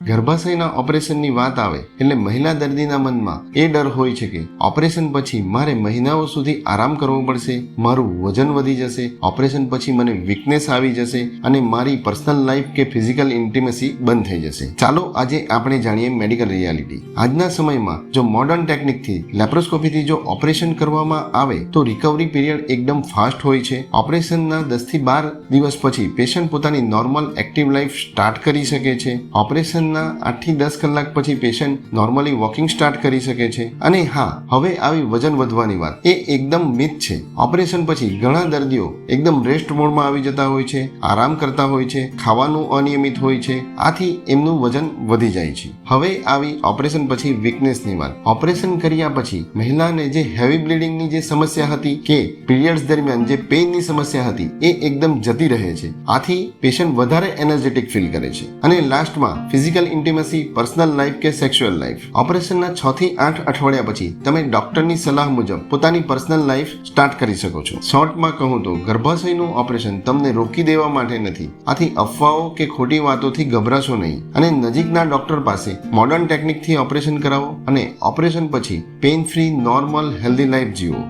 ગર્ભાશયના ઓપરેશનની વાત આવે એટલે મહિલા દર્દીના મનમાં એ ડર હોય છે કે ઓપરેશન પછી મારે મહિનાઓ સુધી આરામ કરવો પડશે, મારું વજન વધી જશે, ઓપરેશન પછી મને વીકનેસ આવી જશે અને મારી પર્સનલ લાઈફ કે ફિઝિકલ ઇન્ટિમેસી બંધ થઈ જશે. ચાલો આજે આપણે જાણીએ મેડિકલ રિયાલિટી. આજના સમયમાં જો મોડર્ન ટેકનિકથી લેપ્રોસ્કોપીથી જો ઓપરેશન કરવામાં આવે તો રિકવરી પીરિયડ એકદમ ફાસ્ટ હોય છે. ઓપરેશનના 10 થી 12 દિવસ પછી પેશન્ટ પોતાની નોર્મલ એક્ટિવ લાઈફ સ્ટાર્ટ કરી શકે છે. ઓપરેશનના 8 થી 10 કલાક પછી પેશન્ટ નોર્મલી વોકિંગ સ્ટાર્ટ કરી શકે છે. અને હા, હવે આવી વજન વધવાની વાત, એ એકદમ મિથ છે. ઓપરેશન પછી ઘણા દર્દીઓ એકદમ રેસ્ટ મોડમાં આવી જતા હોય છે, આરામ કરતા હોય છે, ખાવાનું અનિયમિત હોય છે, આથી એમનું વજન વધી જાય છે. હવે આવી ઓપરેશન પછી વીકનેસની વાત. ઓપરેશન કર્યા પછી મહિલાને જે હેવી બ્લીડિંગની જે સમસ્યા હતી કે પીરિયડ્સ દરમિયાન જે પેઇનની સમસ્યા હતી એ એકદમ જતી રહે છે. આથી પેશન્ટ વધારે એનર્જેટિક ફીલ કરે છે. અને લાસ્ટમાં ફિઝિકલ ઇન્ટિમસી, પર્સનલ લાઈફ કે સેક્સ્યુઅલ લાઈફ. ઓપરેશનના 6 થી 8 અઠવાડિયા પછી તમે ડોક્ટરની સલાહ મુજબ પોતાની પર્સનલ લાઈફ સ્ટાર્ટ કરી શકો છો. શોર્ટમાં કહું તો ગર્ભાશયનું ઓપરેશન તમને રોકી દેવા માટે નથી. આથી અફવાઓ કે ખોટી વાતોથી ગભરાશો નહીં અને નજીકના ડોક્ટર પાસે મોડર્ન ટેકનિકથી ઓપરેશન કરાવો અને ઓપરેશન પછી pain free, normal, healthy life જીવો.